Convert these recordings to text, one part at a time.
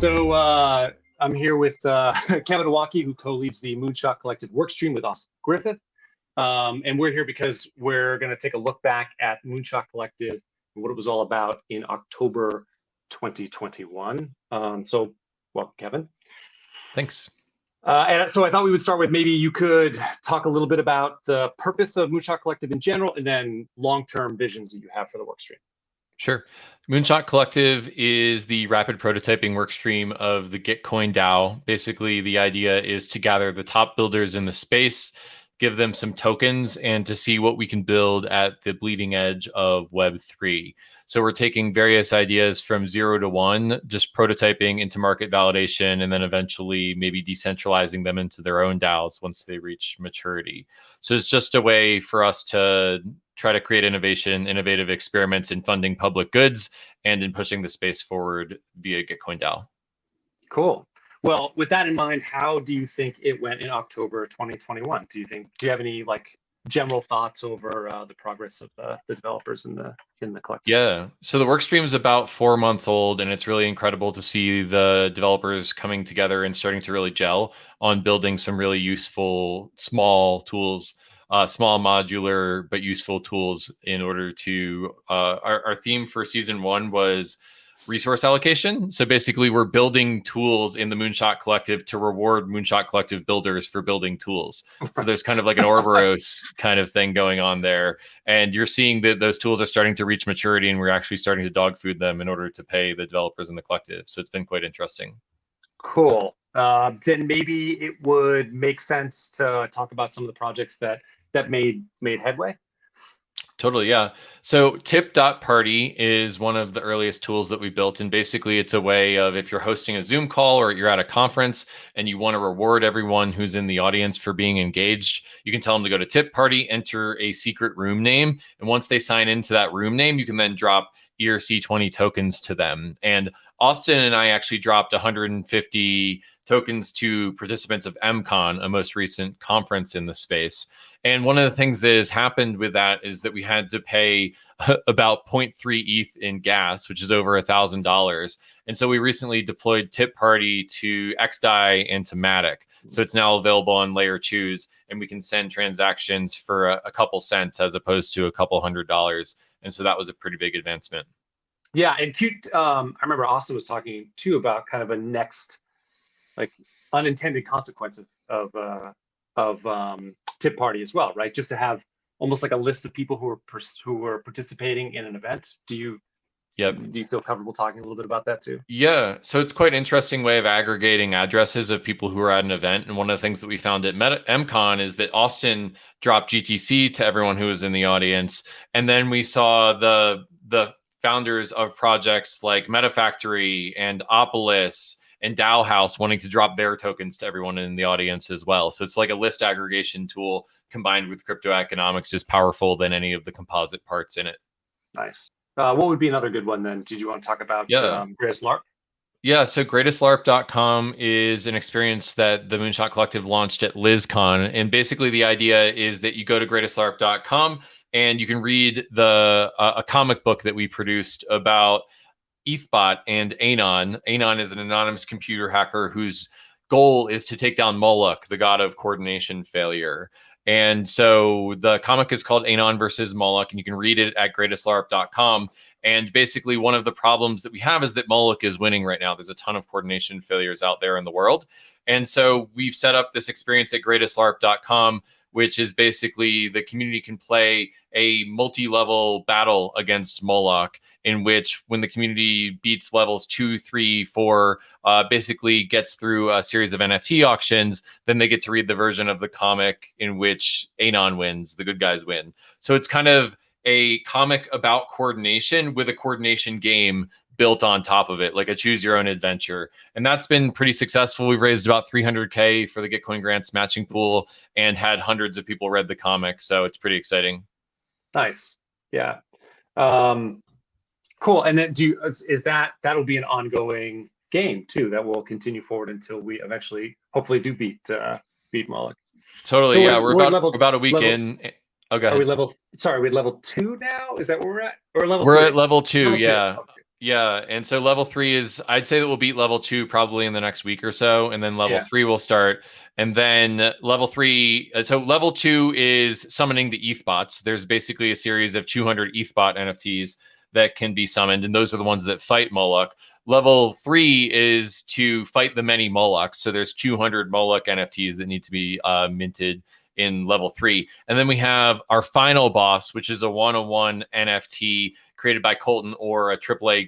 I'm here with Kevin Owocki, who co-leads the Moonshot Collective workstream with Austin Griffith. And we're here because we're going to take a look back at Moonshot Collective and what it was all about in October 2021. Welcome, Kevin. Thanks. And so I thought we would start with maybe you could talk a little bit about the purpose of Moonshot Collective in general, and then long-term visions that you have for the workstream. Sure. Moonshot Collective is the rapid prototyping workstream of the Gitcoin DAO. Basically, the idea is to gather the top builders in the space, give them some tokens, and to see what we can build at the bleeding edge of Web3. So we're taking various ideas from 0 to 1, just prototyping into market validation, and then eventually maybe decentralizing them into their own DAOs once they reach maturity. So it's just a way for us to try to create innovative experiments in funding public goods and in pushing the space forward via Gitcoin DAO. Cool. Well, with that in mind, how do you think it went in October 2021? Do you have any general thoughts over the progress of the developers in the collective? Yeah. So the workstream is about 4 months old, and it's really incredible to see the developers coming together and starting to really gel on building some really useful small tools, small modular but useful tools in order to our theme for season 1 was resource allocation. So basically we're building tools in the Moonshot Collective to reward Moonshot Collective builders for building tools. So there's kind of like an Ouroboros kind of thing going on there. And you're seeing that those tools are starting to reach maturity, and we're actually starting to dog food them in order to pay the developers in the collective. So it's been quite interesting. Cool. Then maybe it would make sense to talk about some of the projects that made headway. Totally, yeah. So tip.party is one of the earliest tools that we built. And basically it's a way of, if you're hosting a Zoom call or you're at a conference and you want to reward everyone who's in the audience for being engaged, you can tell them to go to tip party, enter a secret room name. And once they sign into that room name, you can then drop ERC20 tokens to them. And Austin and I actually dropped 150 tokens to participants of MCon, a most recent conference in the space. And one of the things that has happened with that is that we had to pay about 0.3 ETH in gas, which is over $1,000. And so we recently deployed Tip Party to XDAI and to Matic. So it's now available on Layer 2s, and we can send transactions for a couple cents as opposed to a couple $100. And so that was a pretty big advancement. Yeah, and I remember Austin was talking too about kind of a next unintended consequence of Tip Party as well, right? Just to have almost like a list of people who are participating in an event. Do you feel comfortable talking a little bit about that too? Yeah, so it's quite an interesting way of aggregating addresses of people who are at an event. And one of the things that we found at MCon is that Austin dropped GTC to everyone who was in the audience, and then we saw the founders of projects like MetaFactory and Opolis and DAO House wanting to drop their tokens to everyone in the audience as well. So it's like a list aggregation tool combined with crypto economics is powerful than any of the composite parts in it. Nice. What would be another good one then? Did you want to talk about Greatest LARP? Yeah, so greatestlarp.com is an experience that the Moonshot Collective launched at LizCon. And basically the idea is that you go to greatestlarp.com and you can read a comic book that we produced about ETHBot and Anon. Anon is an anonymous computer hacker whose goal is to take down Molok, the god of coordination failure. And so the comic is called Anon versus Molok, and you can read it at greatestlarp.com. And basically one of the problems that we have is that Molok is winning right now. There's a ton of coordination failures out there in the world. And so we've set up this experience at greatestlarp.com, which is basically the community can play a multi-level battle against Molok, in which when the community beats levels 2, 3, 4, basically gets through a series of NFT auctions, then they get to read the version of the comic in which Anon wins, the good guys win. So it's kind of a comic about coordination with a coordination game built on top of it, like a choose your own adventure. And that's been pretty successful. We've raised about 300K for the Gitcoin grants matching pool and had hundreds of people read the comic. So it's pretty exciting. Nice. Yeah. Cool. And then that'll be an ongoing game too, that will continue forward until we eventually hopefully do beat Molok. Totally. So yeah. We're about a week in. Okay. Are we level 2 now? Is that where we're at? Or we're 3? At level 2. Yeah. Yeah, and so level 3 is, I'd say that we'll beat level 2 probably in the next week or so, and then level Yeah. 3 will start. And then level 3, so level 2 is summoning the ETH bots. There's basically a series of 200 ETH bot NFTs that can be summoned, and those are the ones that fight Molok. Level 3 is to fight the many Moloks. So there's 200 Molok NFTs that need to be minted in level 3. And then we have our final boss, which is a one-on-one NFT created by Colton Orr, a AAA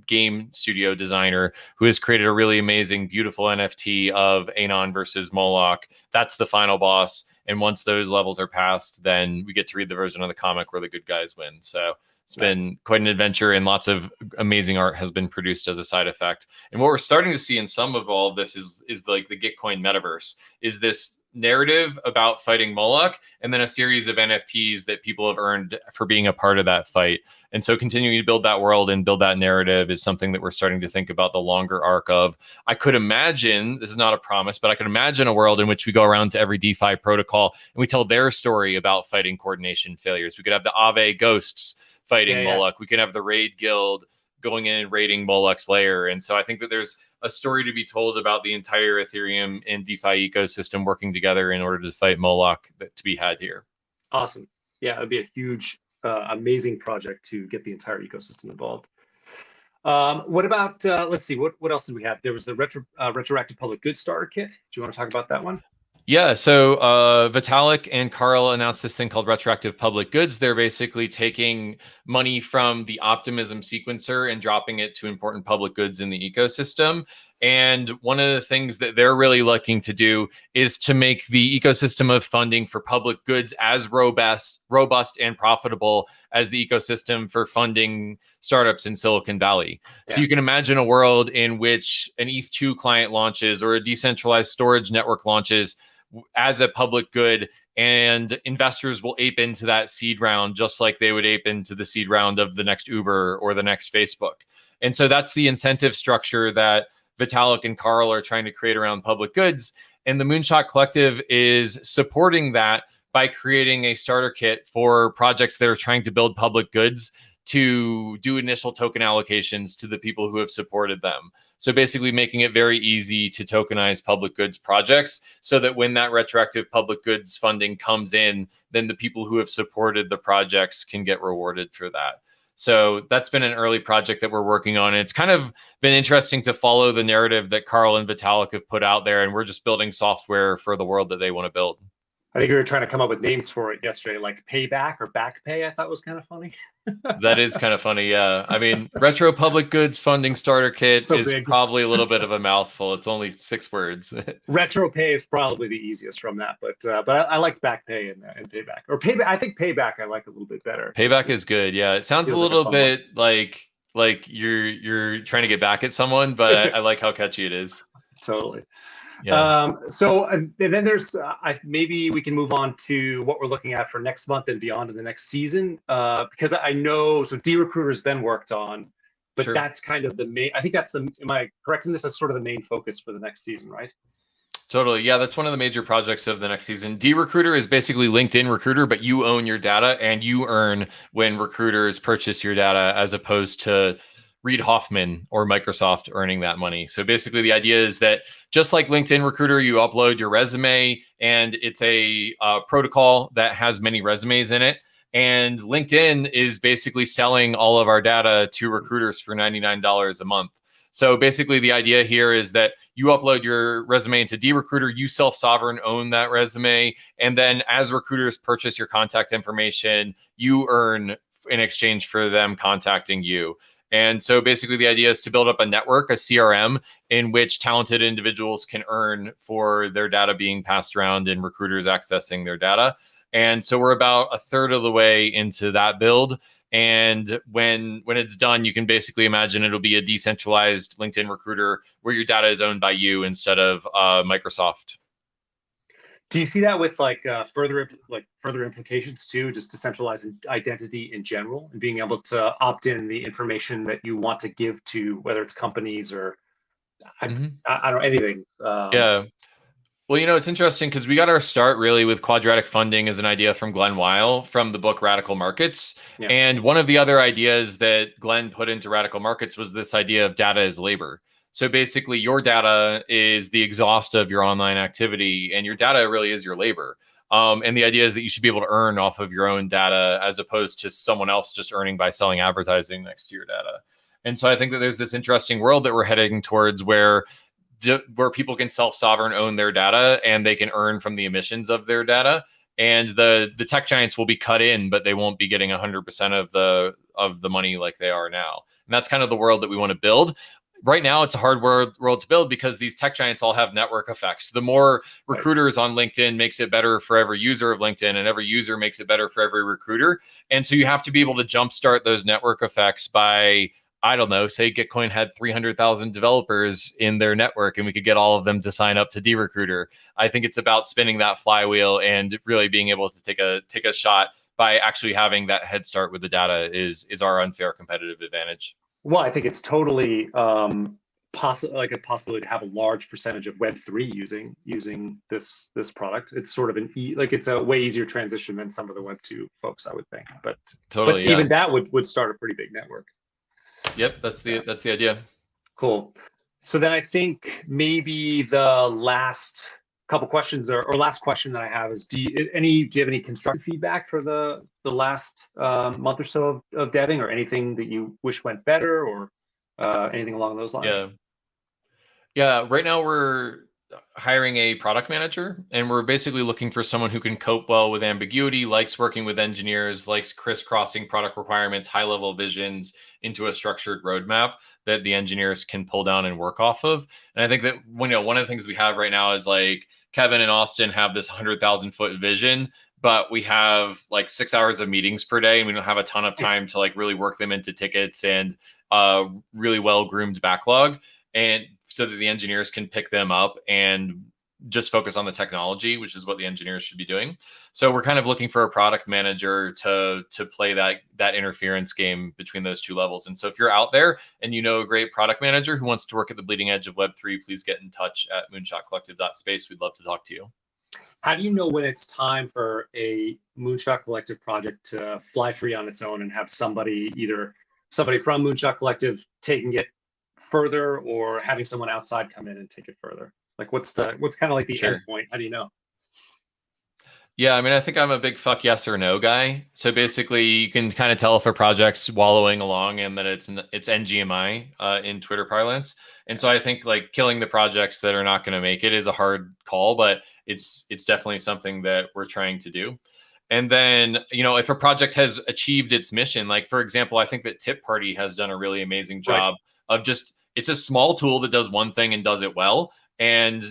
game studio designer who has created a really amazing, beautiful NFT of Anon versus Molok. That's the final boss. And once those levels are passed, then we get to read the version of the comic where the good guys win. So it's been quite an adventure, and lots of amazing art has been produced as a side effect. And what we're starting to see in some of all of this is like the Gitcoin metaverse, is this narrative about fighting Molok, and then a series of NFTs that people have earned for being a part of that fight. And so continuing to build that world and build that narrative is something that we're starting to think about the longer arc of. I could imagine, this is not a promise, but I could imagine a world in which we go around to every DeFi protocol and we tell their story about fighting coordination failures. We could have the Aave ghosts fighting Molok. We can have the Raid Guild going in and raiding Molok's lair. And so I think that there's a story to be told about the entire Ethereum and DeFi ecosystem working together in order to fight Molok to be had here. Awesome. Yeah, it'd be a huge, amazing project to get the entire ecosystem involved. What about, let's see, what else did we have? There was the Retroactive Public Goods Starter Kit. Do you want to talk about that one? Yeah, so Vitalik and Carl announced this thing called Retroactive Public Goods. They're basically taking money from the Optimism sequencer and dropping it to important public goods in the ecosystem. And one of the things that they're really looking to do is to make the ecosystem of funding for public goods as robust and profitable as the ecosystem for funding startups in Silicon Valley. Yeah. So you can imagine a world in which an ETH2 client launches or a decentralized storage network launches as a public good, and investors will ape into that seed round just like they would ape into the seed round of the next Uber or the next Facebook. And so that's the incentive structure that Vitalik and Carl are trying to create around public goods. And the Moonshot Collective is supporting that by creating a starter kit for projects that are trying to build public goods to do initial token allocations to the people who have supported them. So basically making it very easy to tokenize public goods projects so that when that retroactive public goods funding comes in, then the people who have supported the projects can get rewarded for that. So that's been an early project that we're working on. And it's kind of been interesting to follow the narrative that Carl and Vitalik have put out there. And we're just building software for the world that they want to build. I think we were trying to come up with names for it yesterday, like payback or back pay. I thought was kind of funny. That is kind of funny, yeah. I mean, Retro Public Goods Funding Starter Kit is big. Probably a little bit of a mouthful. It's only 6 words. Retro pay is probably the easiest from that, but I liked back pay and payback. Or payback. I think payback I like a little bit better. Payback is good, yeah. It sounds a little bit like you're trying to get back at someone, but I like how catchy it is. Totally. Yeah. So and then there's maybe we can move on to what we're looking at for next month and beyond in the next season, because I know D-Recruiter's been worked on, but sure. That's kind of the main. I think that's am I correct in this? That's sort of the main focus for the next season, right? Totally. Yeah, that's one of the major projects of the next season. D-Recruiter is basically LinkedIn Recruiter, but you own your data and you earn when recruiters purchase your data, as opposed to Reid Hoffman or Microsoft earning that money. So basically the idea is that just like LinkedIn Recruiter, you upload your resume and it's a protocol that has many resumes in it. And LinkedIn is basically selling all of our data to recruiters for $99 a month. So basically the idea here is that you upload your resume into D-Recruiter, you self-sovereign own that resume. And then as recruiters purchase your contact information, you earn in exchange for them contacting you. And so basically the idea is to build up a network, a CRM, in which talented individuals can earn for their data being passed around and recruiters accessing their data. And so we're about a third of the way into that build. And when it's done, you can basically imagine it'll be a decentralized LinkedIn Recruiter where your data is owned by you instead of Microsoft. Do you see that with further implications too, just decentralized identity in general and being able to opt in the information that you want to give to whether it's companies or I don't know, anything? Yeah. Well, it's interesting because we got our start really with quadratic funding as an idea from Glenn Weil from the book Radical Markets. Yeah. And one of the other ideas that Glenn put into Radical Markets was this idea of data as labor. So basically, your data is the exhaust of your online activity, and your data really is your labor. And the idea is that you should be able to earn off of your own data as opposed to someone else just earning by selling advertising next to your data. And so I think that there's this interesting world that we're heading towards where people can self-sovereign own their data and they can earn from the emissions of their data. And the tech giants will be cut in, but they won't be getting 100% of the money like they are now. And that's kind of the world that we want to build. Right now, it's a hard world to build because these tech giants all have network effects. The more recruiters on LinkedIn makes it better for every user of LinkedIn, and every user makes it better for every recruiter. And so you have to be able to jumpstart those network effects by, I don't know, say Gitcoin had 300,000 developers in their network and we could get all of them to sign up to dRecruiter. I think it's about spinning that flywheel and really being able to take a shot by actually having that head start with the data is our unfair competitive advantage. Well, I think it's totally like a possibility to have a large percentage of Web3 using this product. It's sort of it's a way easier transition than some of the Web2 folks, I would think. But totally, even that would start a pretty big network. Yep, that's the idea. Cool. So then I think maybe the last couple questions or last question that I have is, do you have any constructive feedback for the last month or so of deving, or anything that you wish went better, or anything along those lines? Yeah. Right now we're hiring a product manager, and we're basically looking for someone who can cope well with ambiguity, likes working with engineers, likes crisscrossing product requirements, high level visions into a structured roadmap that the engineers can pull down and work off of. And I think that one of the things we have right now is like Kevin and Austin have this 100,000 foot vision, but we have like 6 hours of meetings per day, and we don't have a ton of time to like really work them into tickets and really well groomed backlog. And so that the engineers can pick them up and just focus on the technology, which is what the engineers should be doing. So we're kind of looking for a product manager to play that interference game between those two levels. And so if you're out there and you know a great product manager who wants to work at the bleeding edge of Web3, please get in touch at moonshotcollective.space. We'd love to talk to you. How do you know when it's time for a Moonshot Collective project to fly free on its own and have either somebody from Moonshot Collective taking it further, or having someone outside come in and take it further? Like what's kind of like the end point? How do you know? Yeah, I mean, I think I'm a big fuck yes or no guy. So basically, you can kind of tell if a project's wallowing along and that it's NGMI in Twitter parlance. And so I think like killing the projects that are not going to make it is a hard call, but it's definitely something that we're trying to do. And then, if a project has achieved its mission, like for example, I think that Tip Party has done a really amazing job of it's a small tool that does one thing and does it well. And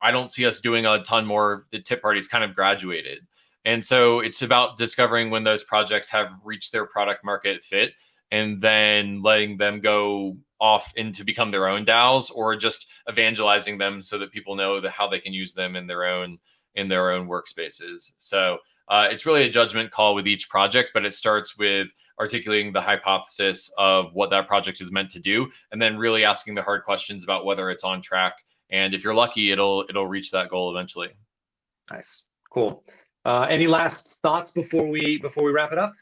I don't see us doing a ton more. The Tip Party's kind of graduated. And so it's about discovering when those projects have reached their product market fit and then letting them go off into become their own DAOs, or just evangelizing them so that people know how they can use them in their own workspaces. So it's really a judgment call with each project, but it starts with articulating the hypothesis of what that project is meant to do, and then really asking the hard questions about whether it's on track. And if you're lucky, it'll reach that goal eventually. Nice, cool. Any last thoughts before we wrap it up?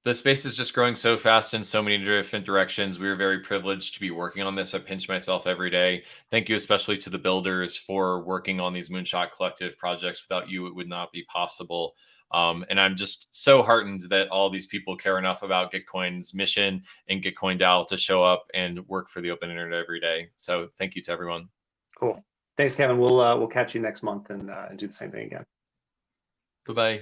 The space is just growing so fast in so many different directions. We are very privileged to be working on this. I pinch myself every day. Thank you, especially to the builders, for working on these Moonshot Collective projects. Without you, it would not be possible. And I'm just so heartened that all these people care enough about Gitcoin's mission and Gitcoin DAO to show up and work for the open internet every day. So thank you to everyone. Cool. Thanks, Kevin. We'll catch you next month and do the same thing again. Bye-bye.